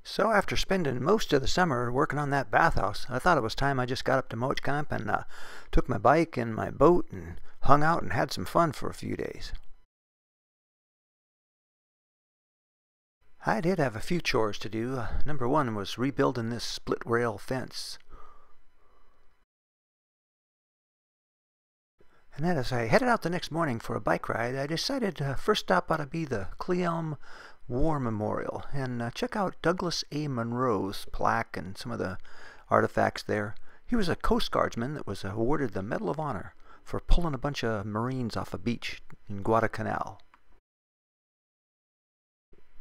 So after spending most of the summer working on that bathhouse, I thought it was time I just got up to Mowich Camp and took my bike and my boat and hung out and had some fun for a few days. I did have a few chores to do. Number one was rebuilding this split rail fence. And then as I headed out the next morning for a bike ride, I decided first stop ought to be the Cleelum War Memorial and check out Douglas A. Monroe's plaque and some of the artifacts there. He was a Coast Guardsman that was awarded the Medal of Honor for pulling a bunch of Marines off a beach in Guadalcanal.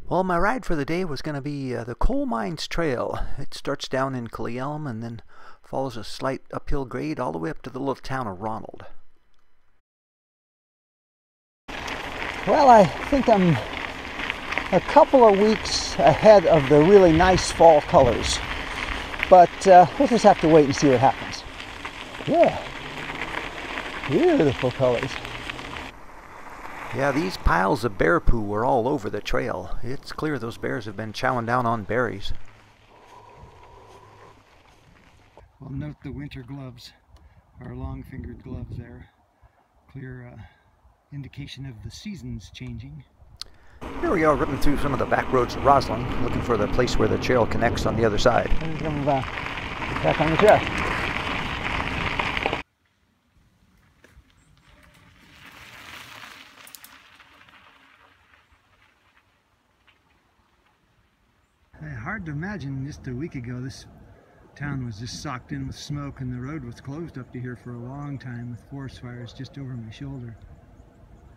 Well, my ride for the day was going to be the Coal Mines Trail. It starts down in Cleelum and then follows a slight uphill grade all the way up to the little town of Ronald. Well, I think I'm a couple of weeks ahead of the really nice fall colors, but we'll just have to wait and see what happens. Yeah, beautiful colors. Yeah, these piles of bear poo were all over the trail. It's clear those bears have been chowing down on berries. Well, note the winter gloves, our long-fingered gloves there. Clear indication of the seasons changing. Here we are ripping through some of the back roads of Roslyn, looking for the place where the trail connects on the other side. Back on the trail. Hard to imagine just a week ago this town was just socked in with smoke and the road was closed up to here for a long time with forest fires just over my shoulder.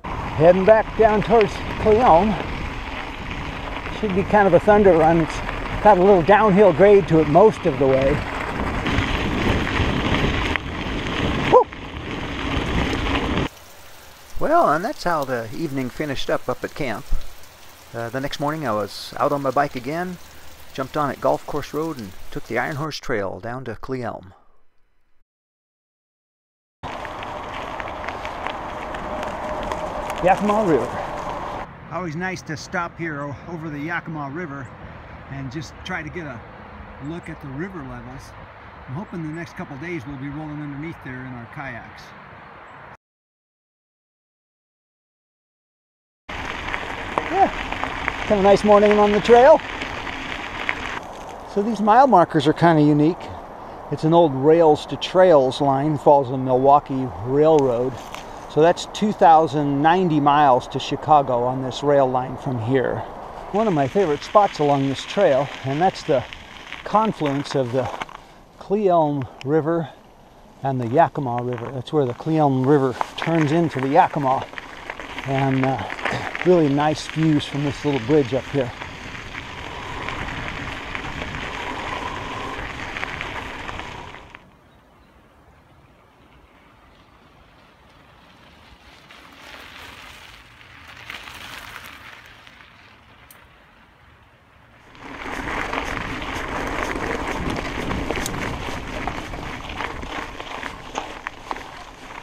Heading back down towards Cleelum. Should be kind of a thunder run. It's got a little downhill grade to it most of the way. Woo! Well, and that's how the evening finished up at camp. The next morning I was out on my bike again, jumped on at Golf Course Road and took the Iron Horse Trail down to Cleelum. Yakima River. Always nice to stop here over the Yakima River and just try to get a look at the river levels. I'm hoping the next couple days we'll be rolling underneath there in our kayaks. Yeah, kind of nice morning on the trail. So these mile markers are kind of unique. It's an old rails to trails line, follows the Milwaukee Railroad. So that's 2,090 miles to Chicago on this rail line from here. One of my favorite spots along this trail, and that's the confluence of the Cleelum River and the Yakima River. That's where the Cleelum River turns into the Yakima. And really nice views from this little bridge up here.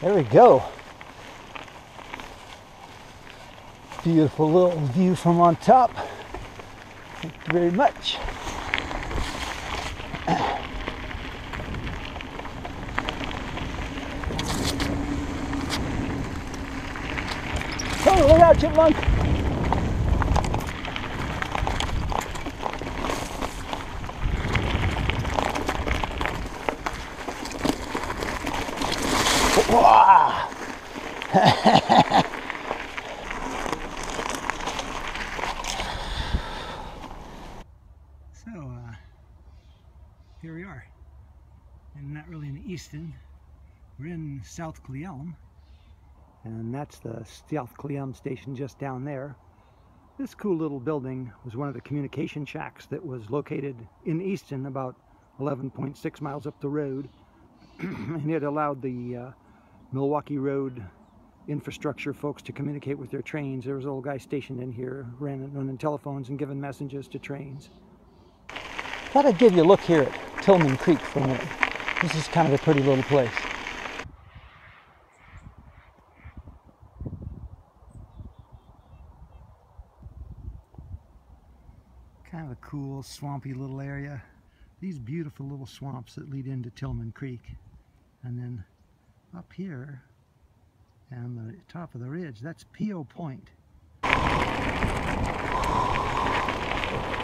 There we go. Beautiful little view from on top. Thank you very much. Oh, look out, chipmunk! So, here we are, and not really in Easton. We're in South Cleelum, and that's the South Cleelum station just down there. This cool little building was one of the communication shacks that was located in Easton, about 11.6 miles up the road, and it allowed the Milwaukee Road infrastructure folks to communicate with their trains. There was a little guy stationed in here, running telephones and giving messages to trains. Thought I'd give you a look here at Tillman Creek for a minute. This is kind of a pretty little place. Kind of a cool swampy little area. These beautiful little swamps that lead into Tillman Creek. And then up here, on the top of the ridge, that's P.O. Point.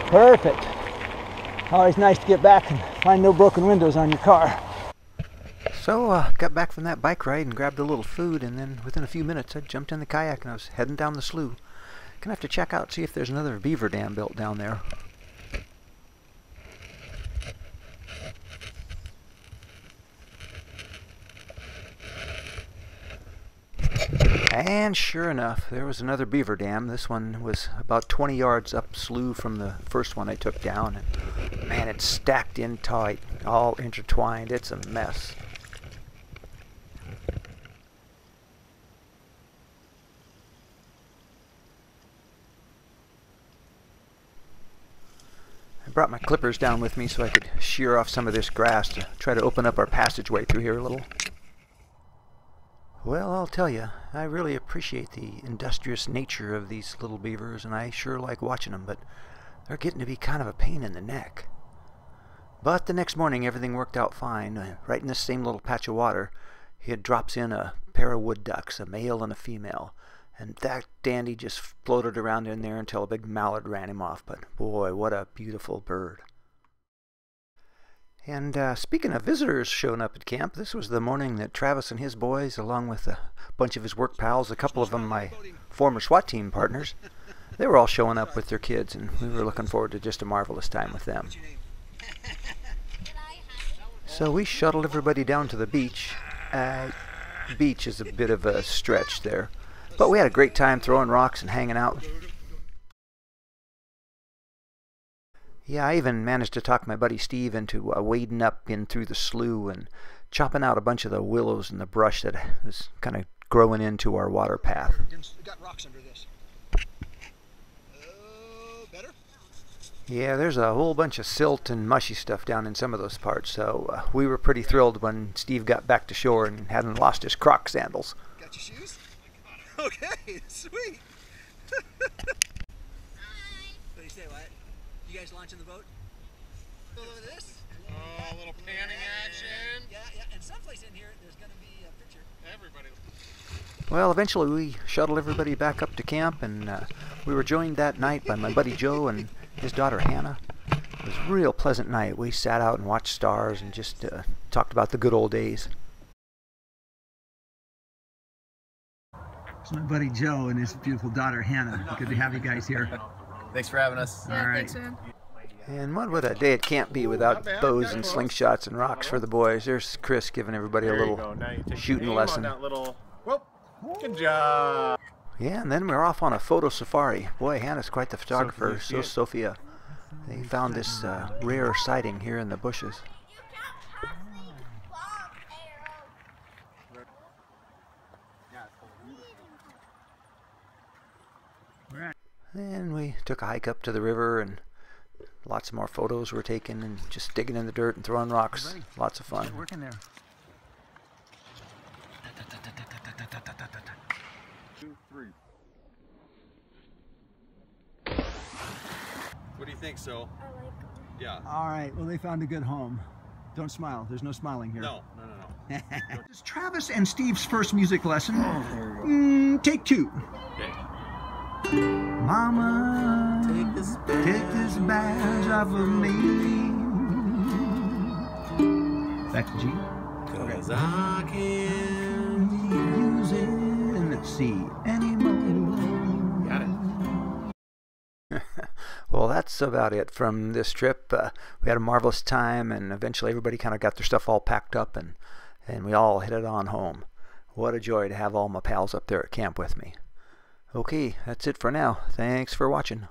Perfect. Always nice to get back and find no broken windows on your car. So got back from that bike ride and grabbed a little food, and then within a few minutes I jumped in the kayak and I was heading down the slough. Gonna have to check out, see if there's another beaver dam built down there. And sure enough, there was another beaver dam. This one was about 20 yards up slough from the first one I took down. And man, it's stacked in tight, all intertwined. It's a mess. I brought my clippers down with me so I could shear off some of this grass to try to open up our passageway through here a little. Well, I'll tell you, I really appreciate the industrious nature of these little beavers, and I sure like watching them, but they're getting to be kind of a pain in the neck. But the next morning, everything worked out fine. Right in this same little patch of water, he had drops in a pair of wood ducks, a male and a female, and that dandy just floated around in there until a big mallard ran him off. But boy, what a beautiful bird. And speaking of visitors showing up at camp, this was the morning that Travis and his boys, along with a bunch of his work pals, a couple of them my former SWAT team partners, they were all showing up with their kids, and we were looking forward to just a marvelous time with them. So we shuttled everybody down to the beach. Beach is a bit of a stretch there, but we had a great time throwing rocks and hanging out. Yeah, I even managed to talk my buddy Steve into wading up in through the slough and chopping out a bunch of the willows and the brush that was kind of growing into our water path. Got rocks under this. Better? Yeah, there's a whole bunch of silt and mushy stuff down in some of those parts, so we were pretty thrilled when Steve got back to shore and hadn't lost his Croc sandals. Got your shoes? Okay, sweet. What do you say, Wyatt? You guys launching the boat? Look at this. Oh, a little panning action. Yeah, and someplace in here there's going to be a picture. Everybody. Well, eventually we shuttled everybody back up to camp, and we were joined that night by my buddy Joe and his daughter Hannah. It was a real pleasant night. We sat out and watched stars and just talked about the good old days. It's my buddy Joe and his beautiful daughter Hannah. Good to have you guys here. Thanks for having us. All right. Thanks, man. And what would a day at camp be without bows and slingshots and rocks for the boys? There's Chris giving everybody a little shooting lesson. Good job. Yeah, and then we're off on a photo safari. Boy, Hannah's quite the photographer. So is Sophia. They found this rare sighting here in the bushes. And we took a hike up to the river, and lots more photos were taken, and just digging in the dirt and throwing rocks. Lots of fun. Working there. 2, 3. What do you think, So? I like them. Yeah. All right. Well, they found a good home. Don't smile. There's no smiling here. No. This is Travis and Steve's first music lesson. Take 2. Okay. Mama, take this badge off of me. Back to G. Cause I can't Use it and let's see anymore. Got it. Well, that's about it from this trip. We had a marvelous time, and eventually everybody kind of got their stuff all packed up, and we all headed on home. What a joy to have all my pals up there at camp with me. Okay, that's it for now. Thanks for watching.